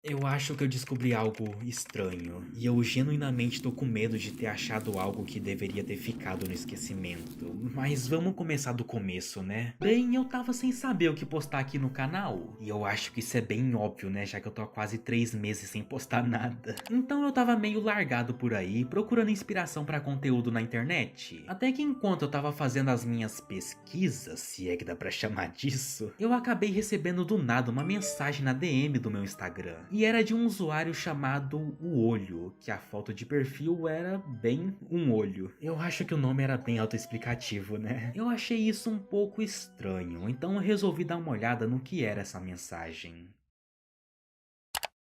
Eu acho que eu descobri algo estranho, e eu genuinamente tô com medo de ter achado algo que deveria ter ficado no esquecimento. Mas vamos começar do começo, né? Bem, eu tava sem saber o que postar aqui no canal, e eu acho que isso é bem óbvio, né? Já que eu tô há quase 3 meses sem postar nada. Então eu tava meio largado por aí, procurando inspiração pra conteúdo na internet. Até que enquanto eu tava fazendo as minhas pesquisas, se é que dá pra chamar disso, eu acabei recebendo do nada uma mensagem na DM do meu Instagram. E era de um usuário chamado O Olho, que a foto de perfil era bem um olho. Eu acho que o nome era bem autoexplicativo, né? Eu achei isso um pouco estranho, então eu resolvi dar uma olhada no que era essa mensagem.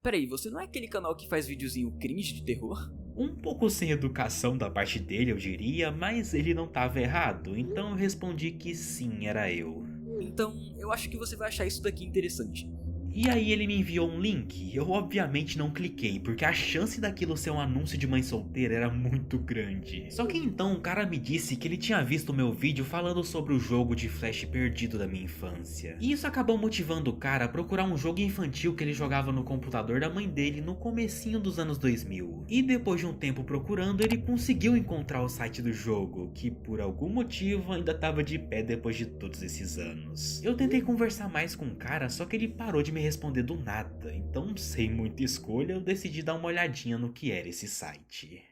Peraí, você não é aquele canal que faz videozinho cringe de terror? Um pouco sem educação da parte dele, eu diria, mas ele não estava errado, então eu respondi que sim, era eu. Então, eu acho que você vai achar isso daqui interessante. E aí ele me enviou um link, eu obviamente não cliquei, porque a chance daquilo ser um anúncio de mãe solteira era muito grande. Só que então o cara me disse que ele tinha visto o meu vídeo falando sobre o jogo de flash perdido da minha infância. E isso acabou motivando o cara a procurar um jogo infantil que ele jogava no computador da mãe dele no comecinho dos anos 2000. E depois de um tempo procurando, ele conseguiu encontrar o site do jogo, que por algum motivo ainda estava de pé depois de todos esses anos. Eu tentei conversar mais com o cara, só que ele parou de me responder do nada, então sem muita escolha eu decidi dar uma olhadinha no que era esse site.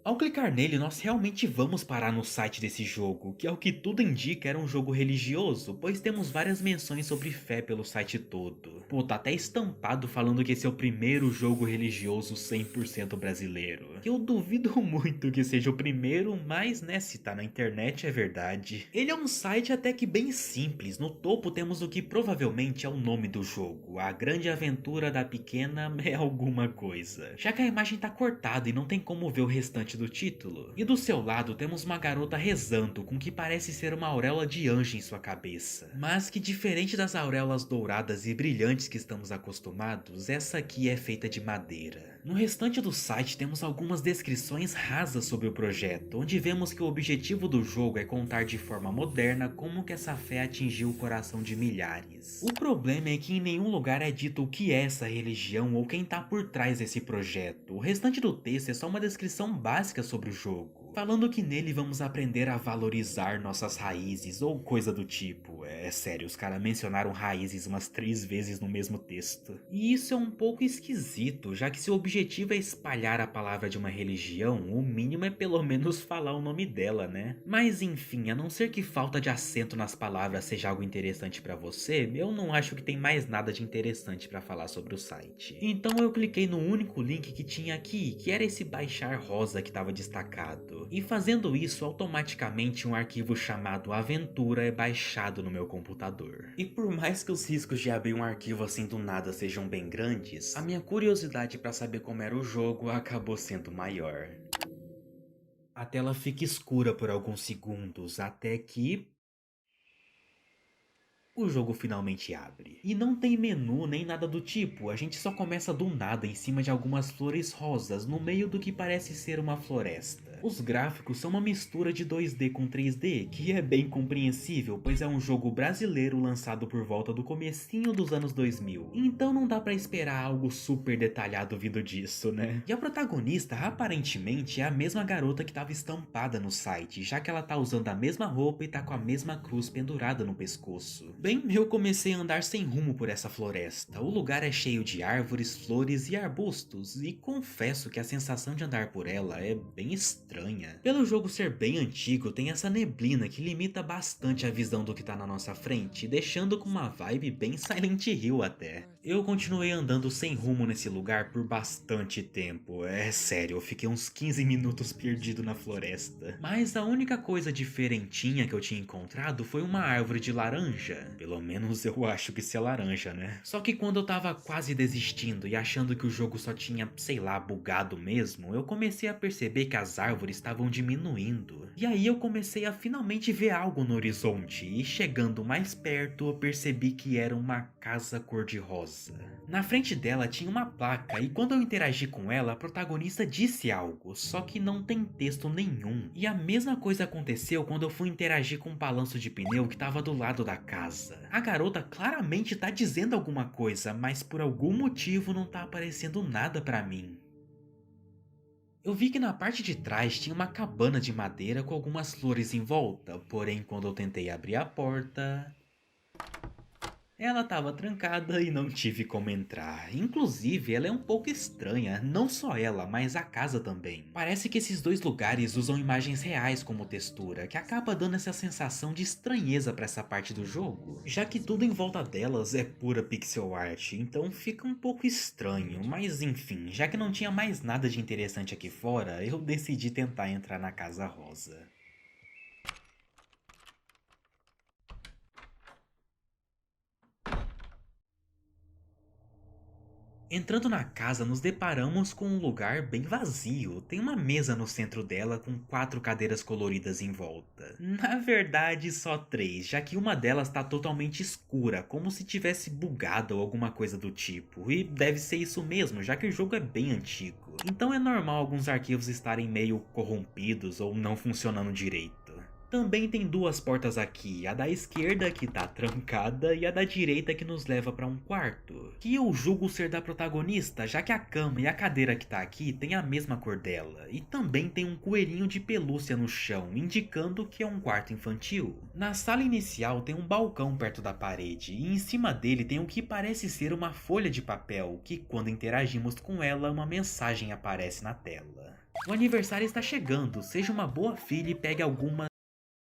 Ao clicar nele, nós realmente vamos parar no site desse jogo, que ao que tudo indica era um jogo religioso, pois temos várias menções sobre fé pelo site todo. Pô, tá até estampado falando que esse é o primeiro jogo religioso 100% brasileiro. Que eu duvido muito que seja o primeiro, mas né, se tá na internet é verdade. Ele é um site até que bem simples, no topo temos o que provavelmente é o nome do jogo, A Grande Aventura da Pequena é alguma coisa. Já que a imagem tá cortada e não tem como ver o restante do título. E do seu lado temos uma garota rezando com o que parece ser uma auréola de anjo em sua cabeça. Mas que diferente das auréolas douradas e brilhantes que estamos acostumados, essa aqui é feita de madeira. No restante do site temos algumas descrições rasas sobre o projeto, onde vemos que o objetivo do jogo é contar de forma moderna como que essa fé atingiu o coração de milhares. O problema é que em nenhum lugar é dito o que é essa religião ou quem tá por trás desse projeto. O restante do texto é só uma descrição básica sobre o jogo, falando que nele vamos aprender a valorizar nossas raízes ou coisa do tipo. É sério, os caras mencionaram raízes umas 3 vezes no mesmo texto. E isso é um pouco esquisito, já que se o objetivo é espalhar a palavra de uma religião, o mínimo é pelo menos falar o nome dela, né? Mas enfim, a não ser que falta de acento nas palavras seja algo interessante pra você, eu não acho que tem mais nada de interessante pra falar sobre o site. Então eu cliquei no único link que tinha aqui, que era esse baixar rosa que estava destacado. E fazendo isso, automaticamente um arquivo chamado Aventura é baixado no meu computador. E por mais que os riscos de abrir um arquivo assim do nada sejam bem grandes, a minha curiosidade para saber como era o jogo acabou sendo maior. A tela fica escura por alguns segundos, até que o jogo finalmente abre. E não tem menu nem nada do tipo, a gente só começa do nada em cima de algumas flores rosas no meio do que parece ser uma floresta. Os gráficos são uma mistura de 2D com 3D, que é bem compreensível, pois é um jogo brasileiro lançado por volta do comecinho dos anos 2000. Então não dá pra esperar algo super detalhado vindo disso, né? E a protagonista aparentemente é a mesma garota que estava estampada no site, já que ela tá usando a mesma roupa e tá com a mesma cruz pendurada no pescoço. Bem, eu comecei a andar sem rumo por essa floresta. O lugar é cheio de árvores, flores e arbustos, e confesso que a sensação de andar por ela é bem estranha. Pelo jogo ser bem antigo, tem essa neblina que limita bastante a visão do que tá na nossa frente, deixando com uma vibe bem Silent Hill até. Eu continuei andando sem rumo nesse lugar por bastante tempo, é sério, eu fiquei uns 15 minutos perdido na floresta. Mas a única coisa diferentinha que eu tinha encontrado foi uma árvore de laranja. Pelo menos eu acho que isso é laranja, né? Só que quando eu tava quase desistindo e achando que o jogo só tinha, sei lá, bugado mesmo, eu comecei a perceber que as árvores árvores estavam diminuindo. E aí eu comecei a finalmente ver algo no horizonte, e chegando mais perto eu percebi que era uma casa cor-de-rosa. Na frente dela tinha uma placa e quando eu interagi com ela, a protagonista disse algo, só que não tem texto nenhum. E a mesma coisa aconteceu quando eu fui interagir com um balanço de pneu que estava do lado da casa. A garota claramente tá dizendo alguma coisa, mas por algum motivo não tá aparecendo nada pra mim. Eu vi que na parte de trás tinha uma cabana de madeira com algumas flores em volta, porém quando eu tentei abrir a porta, ela estava trancada e não tive como entrar. Inclusive, ela é um pouco estranha, não só ela, mas a casa também. Parece que esses dois lugares usam imagens reais como textura, que acaba dando essa sensação de estranheza para essa parte do jogo, já que tudo em volta delas é pura pixel art, então fica um pouco estranho, mas enfim, já que não tinha mais nada de interessante aqui fora, eu decidi tentar entrar na Casa Rosa. Entrando na casa, nos deparamos com um lugar bem vazio. Tem uma mesa no centro dela com 4 cadeiras coloridas em volta. Na verdade, só 3, já que uma delas está totalmente escura, como se tivesse bugado ou alguma coisa do tipo. E deve ser isso mesmo, já que o jogo é bem antigo. Então é normal alguns arquivos estarem meio corrompidos ou não funcionando direito. Também tem 2 portas aqui, a da esquerda que tá trancada e a da direita que nos leva para um quarto, que eu julgo ser da protagonista, já que a cama e a cadeira que tá aqui tem a mesma cor dela, e também tem um coelhinho de pelúcia no chão, indicando que é um quarto infantil. Na sala inicial tem um balcão perto da parede, e em cima dele tem o que parece ser uma folha de papel, que quando interagimos com ela, uma mensagem aparece na tela. O aniversário está chegando, seja uma boa filha e pegue alguma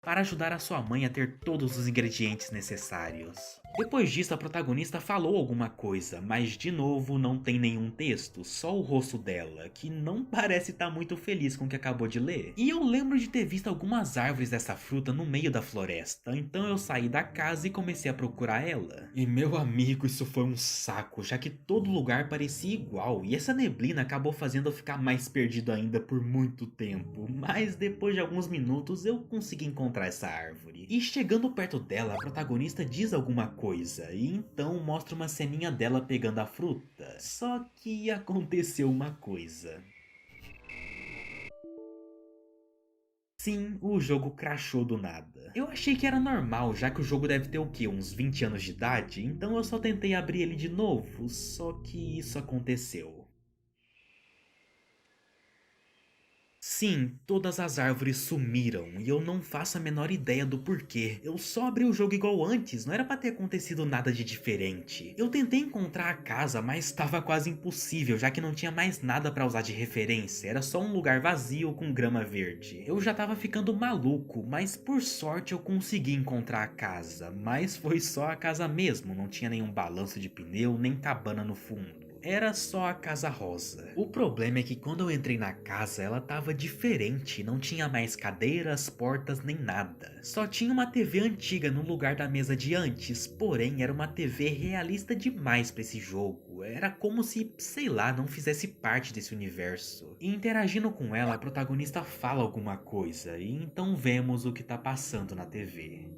para ajudar a sua mãe a ter todos os ingredientes necessários. Depois disso, a protagonista falou alguma coisa, mas de novo não tem nenhum texto, só o rosto dela, que não parece estar muito feliz com o que acabou de ler. E eu lembro de ter visto algumas árvores dessa fruta no meio da floresta, então eu saí da casa e comecei a procurar ela. E meu amigo, isso foi um saco, já que todo lugar parecia igual, e essa neblina acabou fazendo eu ficar mais perdido ainda por muito tempo. Mas depois de alguns minutos eu consegui encontrar essa árvore. E chegando perto dela, a protagonista diz alguma coisa, e então mostra uma ceninha dela pegando a fruta. Só que aconteceu uma coisa. Sim, o jogo crashou do nada. Eu achei que era normal, já que o jogo deve ter o quê? Uns 20 anos de idade? Então eu só tentei abrir ele de novo, só que isso aconteceu. Sim, todas as árvores sumiram e eu não faço a menor ideia do porquê. Eu só abri o jogo igual antes, não era pra ter acontecido nada de diferente. Eu tentei encontrar a casa, mas estava quase impossível, já que não tinha mais nada pra usar de referência, era só um lugar vazio com grama verde. Eu já tava ficando maluco, mas por sorte eu consegui encontrar a casa, mas foi só a casa mesmo, não tinha nenhum balanço de pneu, nem cabana no fundo. Era só a Casa Rosa. O problema é que quando eu entrei na casa, ela tava diferente, não tinha mais cadeiras, portas nem nada. Só tinha uma TV antiga no lugar da mesa de antes, porém era uma TV realista demais pra esse jogo. Era como se, sei lá, não fizesse parte desse universo. E interagindo com ela, a protagonista fala alguma coisa, e então vemos o que tá passando na TV.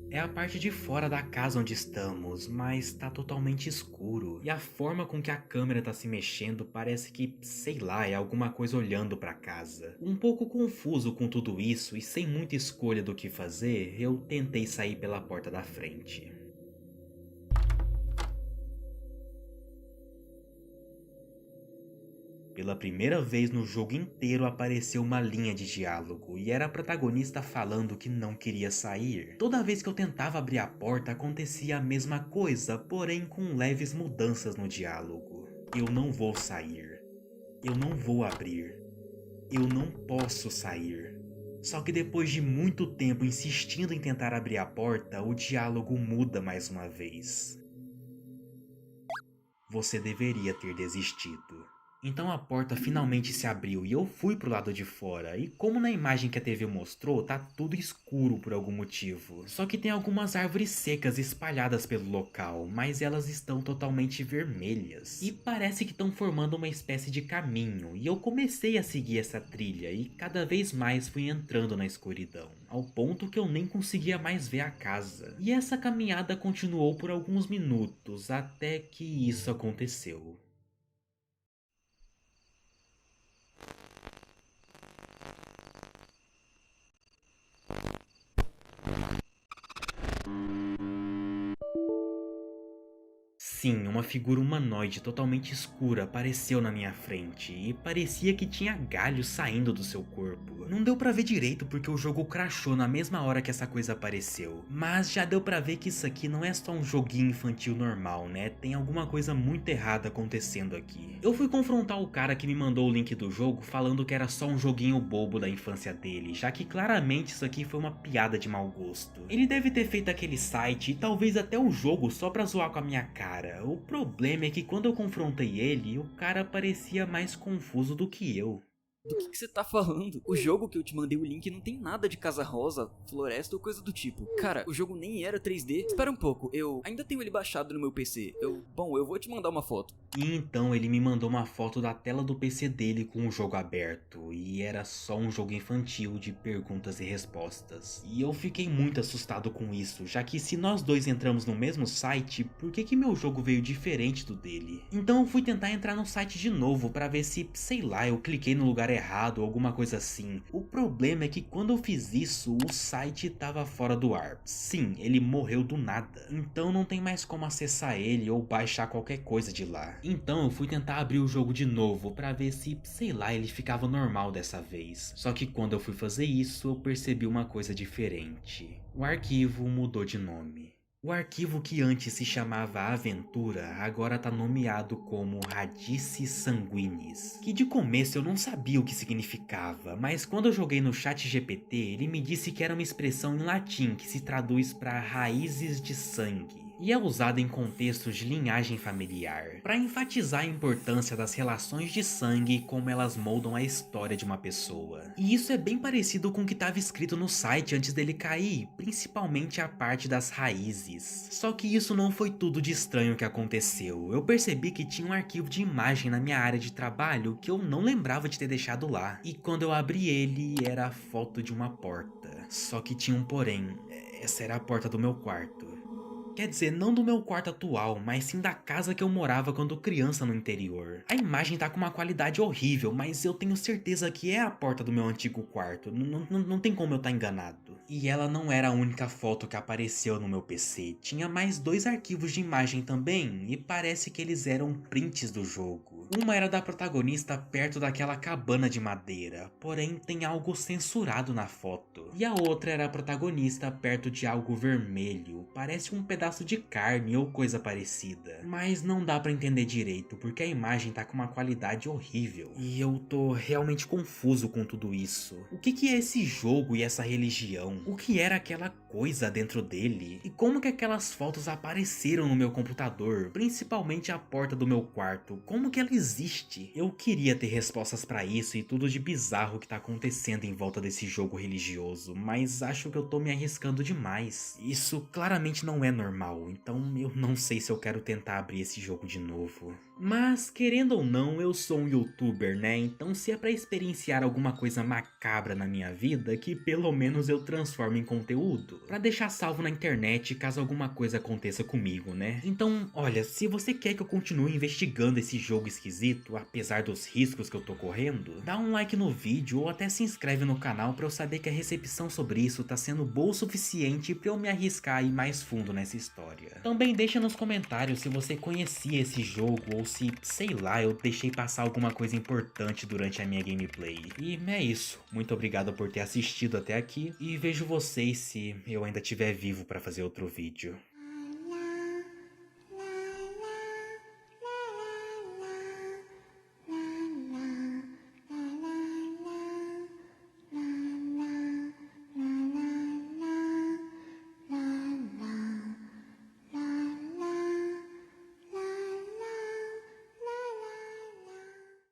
É a parte de fora da casa onde estamos, mas tá totalmente escuro. E a forma com que a câmera tá se mexendo parece que, sei lá, é alguma coisa olhando pra casa. Um pouco confuso com tudo isso e sem muita escolha do que fazer, eu tentei sair pela porta da frente. Pela primeira vez no jogo inteiro apareceu uma linha de diálogo, e era a protagonista falando que não queria sair. Toda vez que eu tentava abrir a porta acontecia a mesma coisa, porém com leves mudanças no diálogo. Eu não vou sair. Eu não vou abrir. Eu não posso sair. Só que depois de muito tempo insistindo em tentar abrir a porta, o diálogo muda mais uma vez. Você deveria ter desistido. Então a porta finalmente se abriu e eu fui pro lado de fora, e como na imagem que a TV mostrou, tá tudo escuro por algum motivo. Só que tem algumas árvores secas espalhadas pelo local, mas elas estão totalmente vermelhas. E parece que estão formando uma espécie de caminho, e eu comecei a seguir essa trilha e cada vez mais fui entrando na escuridão, ao ponto que eu nem conseguia mais ver a casa. E essa caminhada continuou por alguns minutos, até que isso aconteceu. Sim, uma figura humanoide totalmente escura apareceu na minha frente e parecia que tinha galhos saindo do seu corpo. Não deu pra ver direito porque o jogo crashou na mesma hora que essa coisa apareceu, mas já deu pra ver que isso aqui não é só um joguinho infantil normal, né? Tem alguma coisa muito errada acontecendo aqui. Eu fui confrontar o cara que me mandou o link do jogo falando que era só um joguinho bobo da infância dele, já que claramente isso aqui foi uma piada de mau gosto. Ele deve ter feito aquele site e talvez até o jogo só pra zoar com a minha cara. O problema é que quando eu confrontei ele, o cara parecia mais confuso do que eu. Do que você tá falando? O jogo que eu te mandei o link não tem nada de casa rosa, floresta ou coisa do tipo. Cara, o jogo nem era 3D. Espera um pouco, eu ainda tenho ele baixado no meu PC. Bom, eu vou te mandar uma foto. E então ele me mandou uma foto da tela do PC dele com o jogo aberto, e era só um jogo infantil de perguntas e respostas. E eu fiquei muito assustado com isso, já que se nós dois entramos no mesmo site, por que meu jogo veio diferente do dele? Então eu fui tentar entrar no site de novo pra ver se, sei lá, eu cliquei no lugar errado ou alguma coisa assim. O problema é que quando eu fiz isso, o site tava fora do ar. Sim, ele morreu do nada. Então não tem mais como acessar ele ou baixar qualquer coisa de lá. Então eu fui tentar abrir o jogo de novo pra ver se, sei lá, ele ficava normal dessa vez. Só que quando eu fui fazer isso, eu percebi uma coisa diferente. O arquivo mudou de nome. O arquivo que antes se chamava Aventura agora tá nomeado como Radices Sanguinis, que de começo eu não sabia o que significava, mas quando eu joguei no chat GPT, ele me disse que era uma expressão em latim que se traduz para raízes de sangue. E é usada em contextos de linhagem familiar, para enfatizar a importância das relações de sangue e como elas moldam a história de uma pessoa. E isso é bem parecido com o que estava escrito no site antes dele cair, principalmente a parte das raízes. Só que isso não foi tudo de estranho que aconteceu. Eu percebi que tinha um arquivo de imagem na minha área de trabalho que eu não lembrava de ter deixado lá. E quando eu abri ele, era a foto de uma porta. Só que tinha um porém, essa era a porta do meu quarto. Quer dizer, não do meu quarto atual, mas sim da casa que eu morava quando criança no interior. A imagem tá com uma qualidade horrível, mas eu tenho certeza que é a porta do meu antigo quarto, não tem como eu estar enganado. E ela não era a única foto que apareceu no meu PC, tinha mais 2 arquivos de imagem também, e parece que eles eram prints do jogo. Uma era da protagonista perto daquela cabana de madeira, porém tem algo censurado na foto. E a outra era a protagonista perto de algo vermelho, parece um pedaço de carne ou coisa parecida. Mas não dá pra entender direito, porque a imagem tá com uma qualidade horrível. E eu tô realmente confuso com tudo isso. O que é esse jogo e essa religião? O que era aquela coisa dentro dele? E como que aquelas fotos apareceram no meu computador? Principalmente a porta do meu quarto. Como que ela existe? Eu queria ter respostas pra isso e tudo de bizarro que tá acontecendo em volta desse jogo religioso, mas acho que eu tô me arriscando demais. Isso claramente não é normal, então eu não sei se eu quero tentar abrir esse jogo de novo. Mas, querendo ou não, eu sou um youtuber, né? Então se é pra experienciar alguma coisa macabra na minha vida, que pelo menos eu transformo em conteúdo, pra deixar salvo na internet caso alguma coisa aconteça comigo, né? Então, olha, se você quer que eu continue investigando esse jogo esquisito, apesar dos riscos que eu tô correndo, dá um like no vídeo ou até se inscreve no canal pra eu saber que a recepção sobre isso tá sendo boa o suficiente pra eu me arriscar a ir mais fundo nessa história. Também deixa nos comentários se você conhecia esse jogo ou se, sei lá, eu deixei passar alguma coisa importante durante a minha gameplay. E é isso, muito obrigado por ter assistido até aqui e vejo vocês se eu ainda estiver vivo pra fazer outro vídeo.